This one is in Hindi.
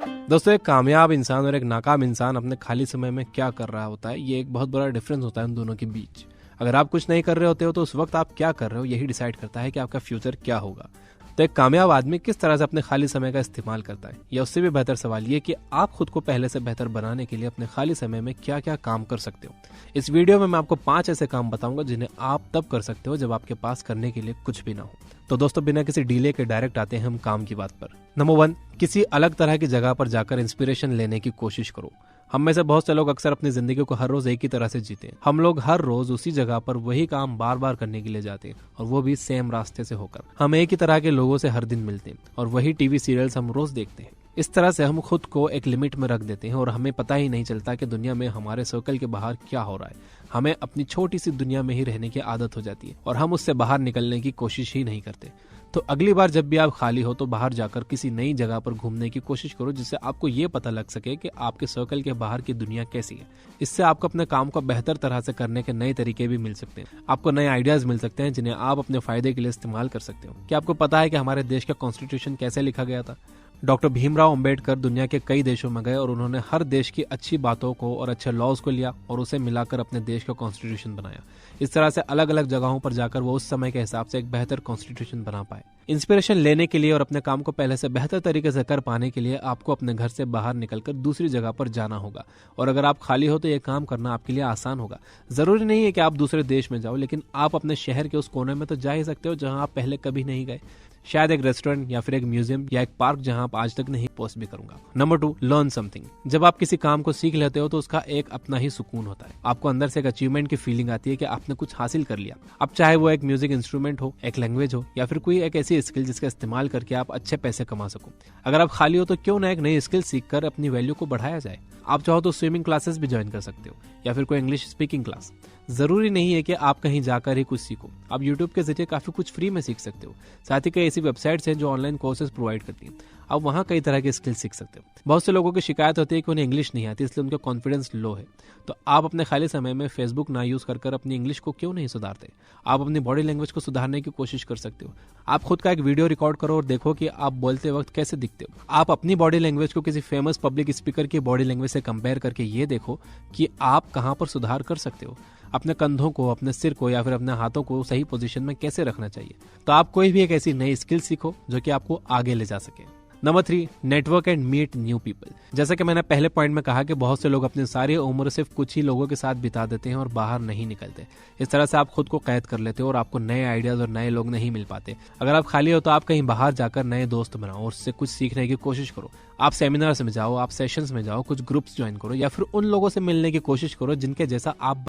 दोस्तों, एक कामयाब इंसान और एक नाकाम इंसान अपने खाली समय में क्या कर रहा होता है, ये एक बहुत बड़ा डिफरेंस होता है उन दोनों के बीच। अगर आप कुछ नहीं कर रहे होते हो तो उस वक्त आप क्या कर रहे हो यही डिसाइड करता है कि आपका फ्यूचर क्या होगा। तो एक कामयाब आदमी किस तरह से अपने खाली समय का इस्तेमाल करता है, या उससे भी बेहतर सवाल ये कि आप खुद को पहले से बेहतर बनाने के लिए अपने खाली समय में क्या क्या काम कर सकते हो। इस वीडियो में मैं आपको 5 ऐसे काम बताऊंगा जिन्हें आप तब कर सकते हो जब आपके पास करने के लिए कुछ भी ना हो। तो दोस्तों, बिना किसी डीले के डायरेक्ट आते हैं हम काम की बात पर। नंबर 1, किसी अलग तरह की जगह पर जाकर इंस्पिरेशन लेने की कोशिश करो। हम में से बहुत से लोग अक्सर अपनी जिंदगी को हर रोज एक ही तरह से जीते हैं। हम लोग हर रोज उसी जगह पर वही काम बार बार करने के लिए जाते हैं, और वो भी सेम रास्ते से होकर। हम एक ही तरह के लोगों से हर दिन मिलते हैं और वही टीवी सीरियल्स हम रोज देखते हैं। इस तरह से हम खुद को एक लिमिट में रख देते हैं और हमें पता ही नहीं चलता कि दुनिया में हमारे सर्कल के बाहर क्या हो रहा है। हमें अपनी छोटी सी दुनिया में ही रहने की आदत हो जाती है और हम उससे बाहर निकलने की कोशिश ही नहीं करते। तो अगली बार जब भी आप खाली हो तो बाहर जाकर किसी नई जगह पर घूमने की कोशिश करो, जिससे आपको ये पता लग सके कि आपके सर्कल के बाहर की दुनिया कैसी है। इससे आपको अपने काम को बेहतर तरह से करने के नए तरीके भी मिल सकते हैं। आपको नए आइडियाज मिल सकते हैं जिन्हें आप अपने फायदे के लिए इस्तेमाल कर सकते हो। क्या आपको पता है कि हमारे देश का कॉन्स्टिट्यूशन कैसे लिखा गया था? डॉक्टर भीमराव अंबेडकर दुनिया के कई देशों में गए और उन्होंने हर देश की अच्छी बातों को और अच्छे लॉज को लिया और उसे मिलाकर अपने देश का कॉन्स्टिट्यूशन बनाया। इस तरह से अलग अलग जगहों पर जाकर वो उस समय के हिसाब से एक बेहतर कॉन्स्टिट्यूशन बना पाए। इंस्पिरेशन लेने के लिए और अपने काम को पहले से बेहतर तरीके से कर पाने के लिए आपको अपने घर से बाहर निकलकर दूसरी जगह पर जाना होगा। और अगर आप खाली हो तो ये काम करना आपके लिए आसान होगा। जरूरी नहीं है कि आप दूसरे देश में जाओ, लेकिन आप अपने शहर के उस कोने में तो जा ही सकते हो जहां आप पहले कभी नहीं गए। शायद एक रेस्टोरेंट या फिर एक म्यूजियम या एक पार्क जहां आप आज तक नहीं पहुंच भी करूंगा। Number 2, learn something. जब आप किसी काम को सीख लेते हो तो उसका एक अपना ही सुकून होता है। आपको अंदर से एक अचीवमेंट की फीलिंग आती है कि आपने कुछ हासिल कर लिया। अब चाहे वो एक म्यूजिक इंस्ट्रूमेंट हो, एक लैंग्वेज हो, या फिर कोई एक ऐसी स्किल जिसका इस्तेमाल करके आप अच्छे पैसे कमा सको। अगर आप खाली हो तो क्यों ना एक नई स्किल सीखकर अपनी वैल्यू को बढ़ाया जाए। आप चाहो तो स्विमिंग क्लासेस भी ज्वाइन कर सकते हो, या फिर कोई इंग्लिश स्पीकिंग क्लास। जरूरी नहीं है कि आप कहीं जाकर ही कुछ सीखो। आप यूट्यूब के जरिए काफी कुछ फ्री में सीख सकते हो। साथ ही कई ऐसी वेबसाइट्स हैं जो ऑनलाइन कोर्सेज प्रोवाइड करती हैं। आप वहाँ कई तरह के स्किल सीख सकते हो। बहुत से लोगों की शिकायत होती है कि उन्हें इंग्लिश नहीं आती, इसलिए उनका कॉन्फिडेंस लो है। तो आप अपने खाली समय में फेसबुक ना यूज कर अपनी इंग्लिश को क्यों नहीं सुधारते? आप अपनी बॉडी लैंग्वेज को सुधारने की कोशिश कर सकते हो। आप खुद का एक वीडियो रिकॉर्ड करो और देखो कि आप बोलते वक्त कैसे दिखते हो। आप अपनी बॉडी लैंग्वेज को किसी फेमस पब्लिक स्पीकर की बॉडी लैंग्वेज से कंपेयर करके ये देखो कि आप कहाँ पर सुधार कर सकते हो। अपने कंधों को, अपने सिर को या फिर अपने हाथों को सही पोजीशन में कैसे रखना चाहिए। तो आप कोई भी एक ऐसी नई स्किल सीखो जो कि आपको आगे ले जा सके। Number 3, network and meet new people. जैसा कि मैंने पहले पॉइंट में कहा कि बहुत से लोग अपनी सारी उम्र सिर्फ कुछ ही लोगों के साथ बिता देते हैं और बाहर नहीं निकलते। इस तरह से आप खुद को कैद कर लेते हो और आपको नए आइडियाज और नए लोग नहीं मिल पाते। अगर आप खाली हो तो आप कहीं बाहर जाकर नए दोस्त बनाओ और उससे कुछ सीखने की कोशिश करो। आप सेमिनार्स में जाओ, आप सेशंस में जाओ, कुछ ग्रुप्स ज्वाइन करो, या फिर उन लोगों से मिलने की कोशिश करो जिनके जैसा आप